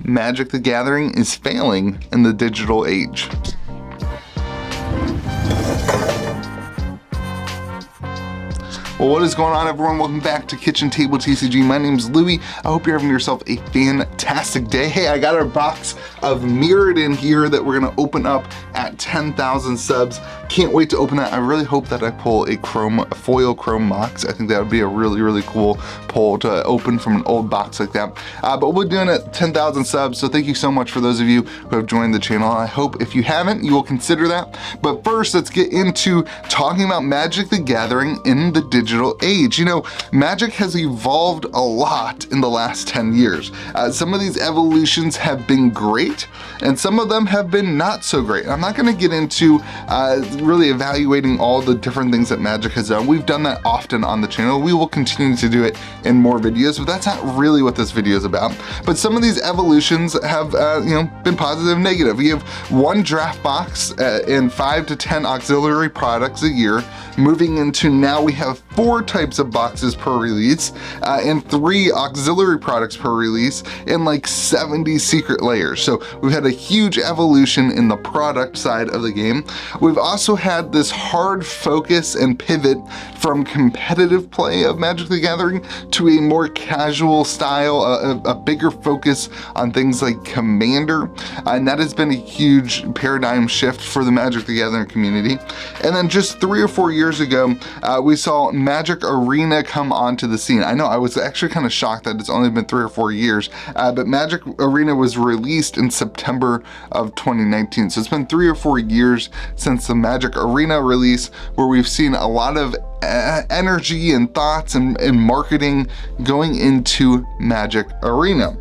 Magic the Gathering is failing in the digital age. Well, what is going on, everyone? Welcome back to Kitchen Table TCG. My name's Louie. I hope you're having yourself a fantastic day. Hey, I got our box of Mirrored in here that we're gonna open up at 10,000 subs. Can't wait to open that. I really hope that I pull a foil chrome box. I think that would be a really cool pull to open from an old box like that. But we're doing it at 10,000 subs, so thank you so much for those of you who have joined the channel. I hope if you haven't, you will consider that. But first, let's get into talking about Magic the Gathering in the digital age. You know, Magic has evolved a lot in the last 10 years. Some of these evolutions have been great, and some of them have been not so great. I'm not gonna get into really evaluating all the different things that Magic has done. We've done that often on the channel. We will continue to do it in more videos, but that's not really what this video is about. But some of these evolutions have been positive and negative. We have one draft box and 5 to 10 auxiliary products a year. Moving into now, we have 4 types of boxes per release and 3 auxiliary products per release and like 70 secret layers. So we've had a huge evolution in the product side of the game. We've also had this hard focus and pivot from competitive play of Magic the Gathering to a more casual style, a bigger focus on things like Commander, and that has been a huge paradigm shift for the Magic the Gathering community. And then just 3 or 4 years ago, we saw Magic Arena come onto the scene. I know, I was actually kind of shocked that it's only been 3 or 4 years, but Magic Arena was released in September of 2019. So it's been 3 or 4 years since the Magic Arena release, where we've seen a lot of energy and thoughts and marketing going into Magic Arena.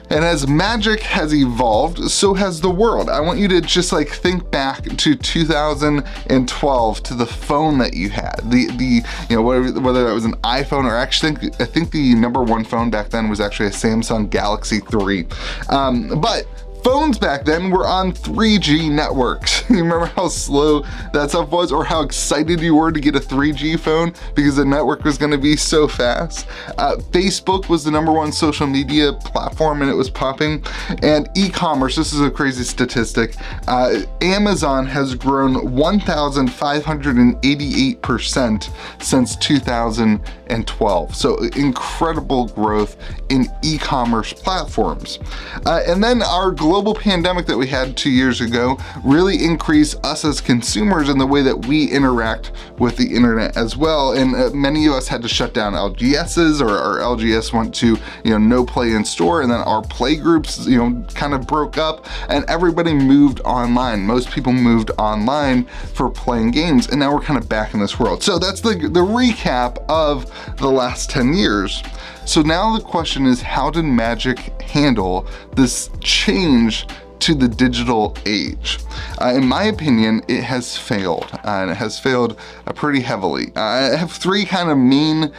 And as Magic has evolved, so has the world. I want you to just like think back to 2012, to the phone that you had. Whether that was an iPhone or actually I think the #1 phone back then was actually a Samsung Galaxy 3. But phones back then were on 3G networks. You remember how slow that stuff was, or how excited you were to get a 3G phone because the network was gonna be so fast? Facebook was the #1 social media platform and it was popping. And e-commerce, this is a crazy statistic, Amazon has grown 1,588% since 2012. So incredible growth in e-commerce platforms. And then our global pandemic that we had 2 years ago really increased us as consumers in the way that we interact with the internet as well. And many of us had to shut down LGSs, or our LGS went to no play in store, and then our play groups kind of broke up and everybody moved online. Most people moved online for playing games, and now we're kind of back in this world. So that's the recap of the last 10 years. So now the question is, how did Magic handle this change to the digital age? In my opinion, it has failed, and it has failed pretty heavily. I have 3 kind of main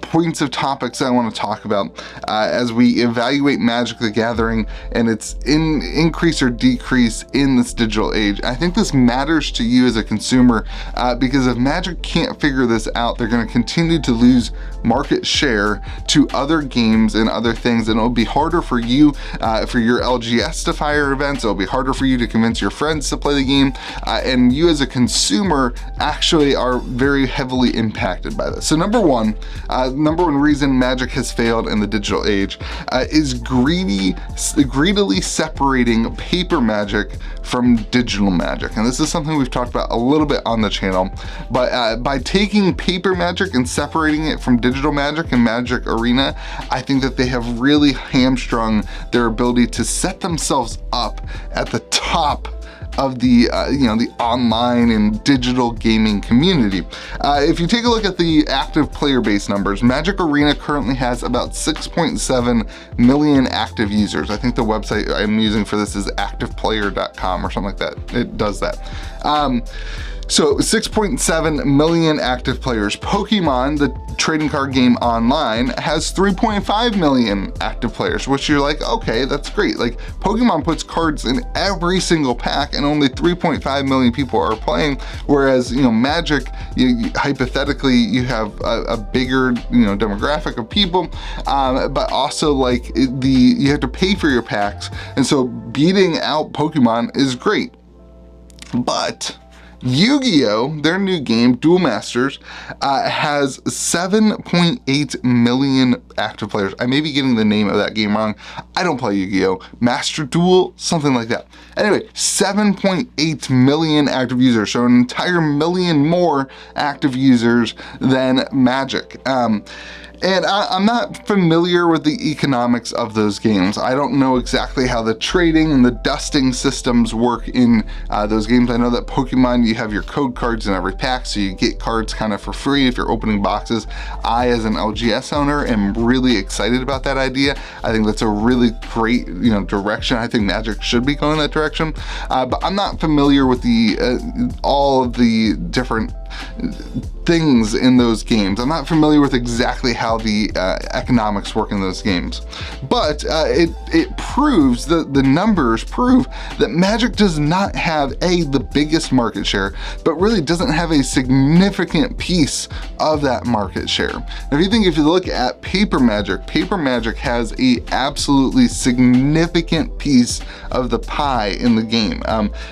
points of topics I want to talk about as we evaluate Magic the Gathering and its increase or decrease in this digital age. I think this matters to you as a consumer because if Magic can't figure this out, they're going to continue to lose market share to other games and other things, and it'll be harder for you, for your LGS to fire events. It'll be harder for you to convince your friends to play the game, and you as a consumer actually are very heavily impacted by this. So number one reason Magic has failed in the digital age is greedily separating paper Magic from digital Magic. And this is something we've talked about a little bit on the channel, but by taking paper Magic and separating it from digital Magic and Magic Arena, I think that they have really hamstrung their ability to set themselves up at the top of the the online and digital gaming community. If you take a look at the active player base numbers, Magic Arena currently has about 6.7 million active users. I think the website I'm using for this is activeplayer.com or something like that. It does that. So 6.7 million active players. Pokemon, the trading card game online, has 3.5 million active players, which you're like, okay, that's great. Like Pokemon puts cards in every single pack and only 3.5 million people are playing. Whereas, Magic, hypothetically, you have a bigger, demographic of people, but also like you have to pay for your packs. And so beating out Pokemon is great. But Yu-Gi-Oh!, their new game, Duel Masters, has 7.8 million active players. I may be getting the name of that game wrong. I don't play Yu-Gi-Oh! Master Duel, something like that. Anyway, 7.8 million active users, so an entire million more active users than Magic. And I'm not familiar with the economics of those games. I don't know exactly how the trading and the dusting systems work in those games. I know that Pokemon, you have your code cards in every pack, so you get cards kind of for free if you're opening boxes. I, as an LGS owner, am really excited about that idea. I think that's a really great, direction. I think Magic should be going that direction. But I'm not familiar with all of the different things in those games. I'm not familiar with exactly how the economics work in those games, but it proves that the numbers prove that Magic does not have the biggest market share, but really doesn't have a significant piece of that market share. Now, if you look at paper Magic has a absolutely significant piece of the pie in the game.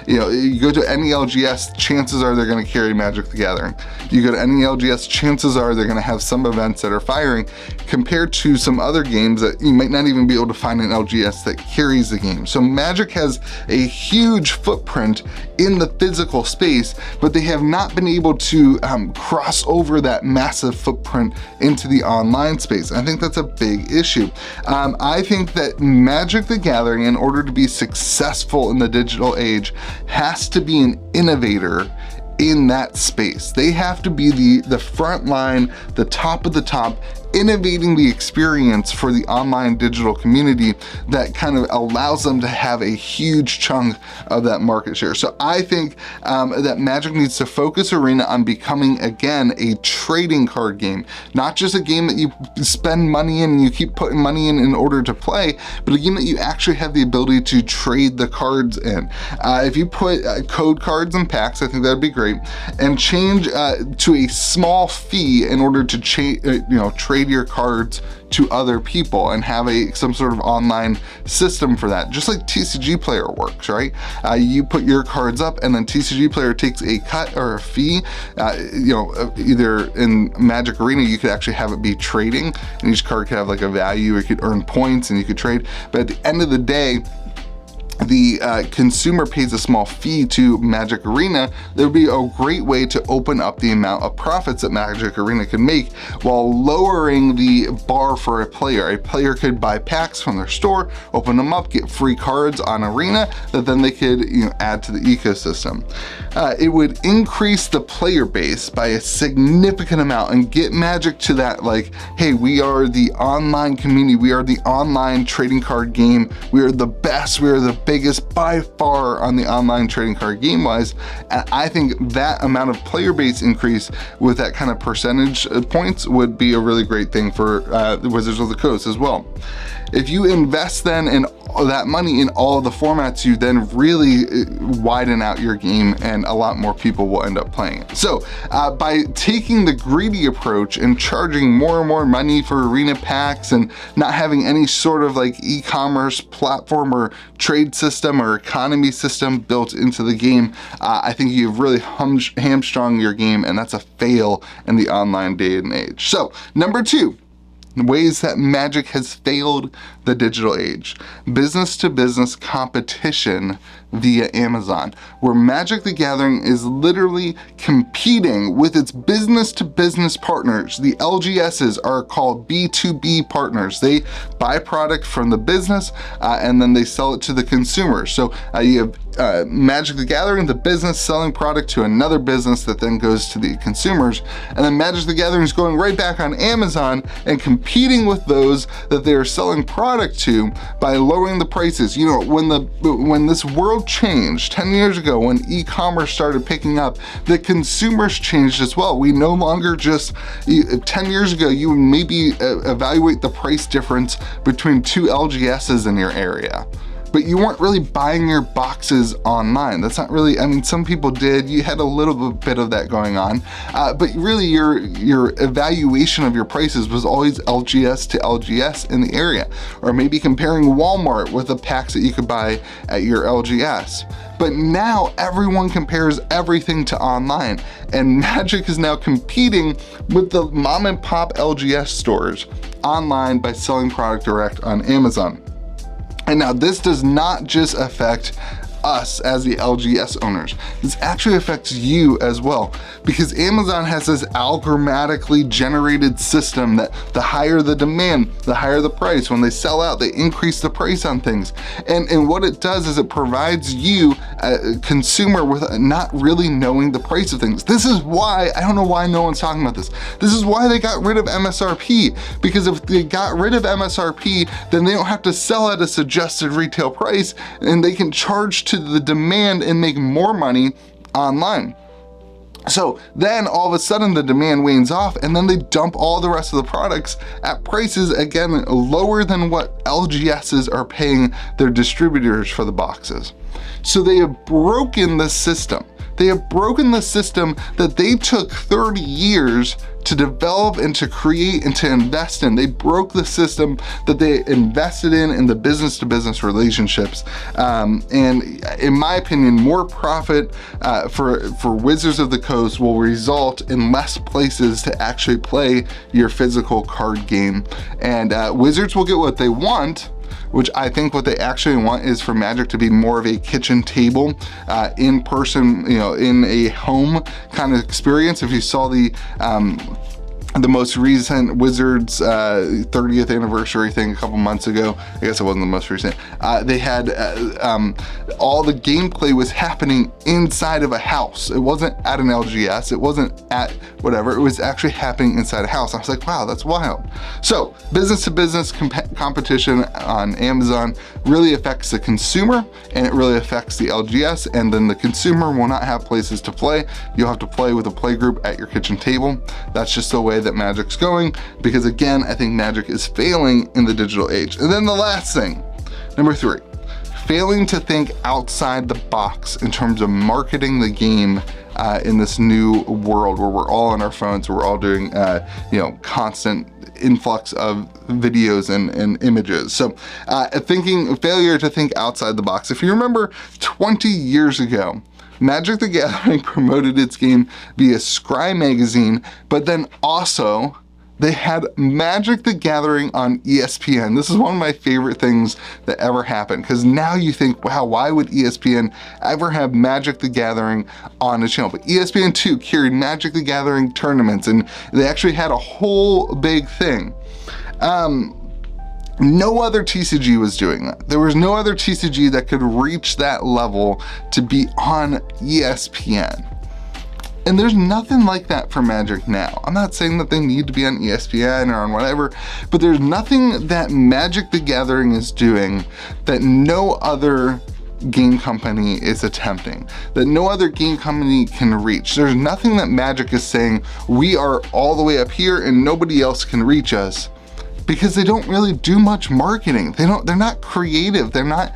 You go to any LGS, chances are they're going to carry Magic the Gathering. You go to any LGS, chances are they're going to have some events that are firing, compared to some other games that you might not even be able to find an LGS that carries the game. So Magic has a huge footprint in the physical space, but they have not been able to cross over that massive footprint into the online space. I think that's a big issue. I think that Magic the Gathering, in order to be successful in the digital age, has to be an innovator in that space. They have to be the front line, the top of the top, innovating the experience for the online digital community that kind of allows them to have a huge chunk of that market share. So I think that Magic needs to focus Arena on becoming, again, a trading card game, not just a game that you spend money in and you keep putting money in order to play, but a game that you actually have the ability to trade the cards in. If you put code cards and packs, I think that'd be great, and change to a small fee in order to trade your cards to other people and have some sort of online system for that, just like TCG Player works, right? You put your cards up and then TCG Player takes a cut or a fee. Either in Magic Arena, you could actually have it be trading, and each card could have like a value, it could earn points and you could trade. But at the end of the day, the consumer pays a small fee to Magic Arena. There would be a great way to open up the amount of profits that Magic Arena can make while lowering the bar for a player. A player could buy packs from their store, open them up, get free cards on Arena that then they could add to the ecosystem. It would increase the player base by a significant amount and get Magic to that, like, hey, we are the online community, we are the online trading card game, we are the best, we are the biggest by far on the online trading card game wise. And I think that amount of player base increase with that kind of percentage points would be a really great thing for the Wizards of the Coast as well. If you invest then in that money in all of the formats, you then really widen out your game and a lot more people will end up playing it. So by taking the greedy approach and charging more and more money for arena packs and not having any sort of like e-commerce platform or trade system or economy system built into the game, I think you've really hamstrung your game, and that's a fail in the online day and age. So number 2, ways that Magic has failed the digital age. Business to business competition via Amazon, where Magic the Gathering is literally competing with its business to business partners. The LGSs are called B2B partners. They buy product from the business and then they sell it to the consumer. So you have Magic the Gathering, the business selling product to another business that then goes to the consumers. And then Magic the Gathering is going right back on Amazon and competing with those that they are selling product product to by lowering the prices. You know, when this world changed 10 years ago, when e-commerce started picking up, the consumers changed as well. We no longer just, 10 years ago, you would maybe evaluate the price difference between two LGSs in your area, but you weren't really buying your boxes online. That's not really, I mean, some people did, you had a little bit of that going on, but really your evaluation of your prices was always LGS to LGS in the area, or maybe comparing Walmart with the packs that you could buy at your LGS. But now everyone compares everything to online, and Magic is now competing with the mom and pop LGS stores online by selling product direct on Amazon. And now this does not just affect us as the LGS owners. This actually affects you as well, because Amazon has this algorithmically generated system that the higher the demand, the higher the price. When they sell out, they increase the price on things. And what it does is it provides you, a consumer, with not really knowing the price of things. This is why, I don't know why no one's talking about this. This is why they got rid of MSRP, because if they got rid of MSRP, then they don't have to sell at a suggested retail price, and they can charge to the demand and make more money online. So then all of a sudden the demand wanes off, and then they dump all the rest of the products at prices, again, lower than what LGSs are paying their distributors for the boxes. So they have broken the system. They have broken the system that they took 30 years to develop and to create and to invest in. They broke the system that they invested in the business-to-business relationships. And in my opinion, more profit for Wizards of the Coast will result in less places to actually play your physical card game. And Wizards will get what they want, which I think what they actually want is for Magic to be more of a kitchen table, in person, you know, in a home kind of experience. If you saw the most recent Wizards 30th anniversary thing a couple months ago, I guess it wasn't the most recent, they had all the gameplay was happening inside of a house. It wasn't at an LGS, it wasn't at whatever, it was actually happening inside a house. I was like, wow, that's wild. So business to business competition on Amazon really affects the consumer, and it really affects the LGS, and then the consumer will not have places to play. You'll have to play with a play group at your kitchen table. That's just the way that Magic's going, because again, I think Magic is failing in the digital age. And then the last thing, number 3, failing to think outside the box in terms of marketing the game in this new world where we're all on our phones, we're all doing you know, constant influx of videos and images. So failure to think outside the box. If you remember 20 years ago, Magic the Gathering promoted its game via Scry magazine, but then also they had Magic the Gathering on ESPN. This is one of my favorite things that ever happened, because now you think, wow, why would ESPN ever have Magic the Gathering on a channel? But ESPN 2 carried Magic the Gathering tournaments, and they actually had a whole big thing. No other TCG was doing that. There was no other TCG that could reach that level to be on ESPN. And there's nothing like that for Magic now. I'm not saying that they need to be on ESPN or on whatever, but there's nothing that Magic the Gathering is doing that no other game company is attempting, that no other game company can reach. There's nothing that Magic is saying, we are all the way up here and nobody else can reach us, because they don't really do much marketing. They're not creative. They're not,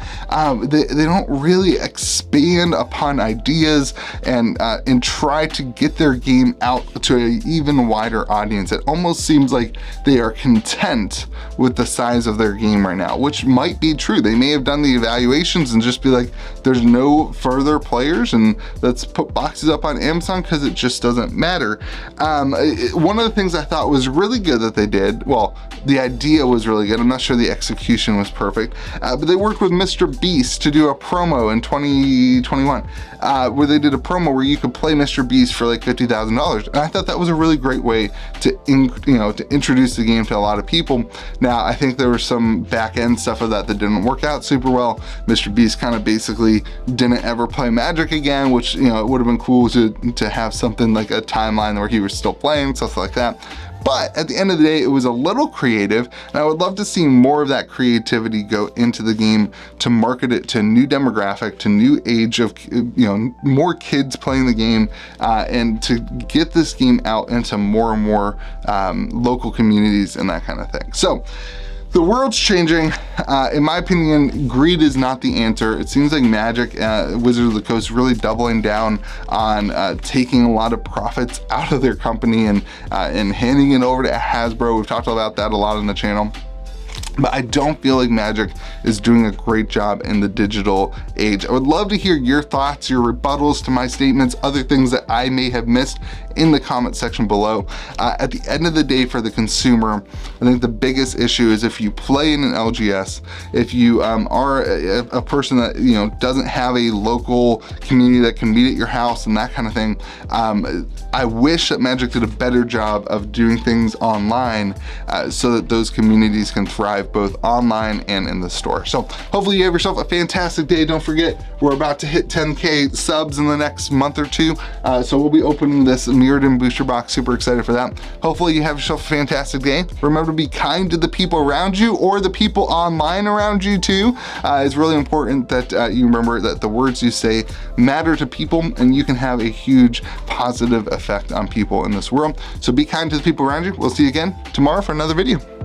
they don't really expand upon ideas and try to get their game out to an even wider audience. It almost seems like they are content with the size of their game right now, which might be true. They may have done the evaluations and just be like, there's no further players, and let's put boxes up on Amazon because it just doesn't matter. One of the things I thought was really good that they did, well, the idea was really good. I'm not sure the execution was perfect, but they worked with Mr. Beast to do a promo in 2021, where they did a promo where you could play Mr. Beast for like $50,000. And I thought that was a really great way to, to introduce the game to a lot of people. Now, I think there was some back end stuff of that didn't work out super well. Mr. Beast kind of basically didn't ever play Magic again, which, it would have been cool to have something like a timeline where he was still playing, stuff like that. But at the end of the day, it was a little creative, and I would love to see more of that creativity go into the game to market it to a new demographic, to new age of, more kids playing the game, and to get this game out into more and more local communities and that kind of thing. So the world's changing. In my opinion, greed is not the answer. It seems like Magic, Wizards of the Coast, really doubling down on taking a lot of profits out of their company and handing it over to Hasbro. We've talked about that a lot on the channel. But I don't feel like Magic is doing a great job in the digital age. I would love to hear your thoughts, your rebuttals to my statements, other things that I may have missed in the comment section below. At the end of the day, for the consumer, I think the biggest issue is if you play in an LGS, if you are a person that doesn't have a local community that can meet at your house and that kind of thing, I wish that Magic did a better job of doing things online so that those communities can thrive both online and in the store. So hopefully you have yourself a fantastic day. Don't forget, we're about to hit 10K subs in the next month or two. So we'll be opening this Mirrodin booster box. Super excited for that. Hopefully you have yourself a fantastic day. Remember to be kind to the people around you, or the people online around you too. It's really important that you remember that the words you say matter to people, and you can have a huge positive effect on people in this world. So be kind to the people around you. We'll see you again tomorrow for another video.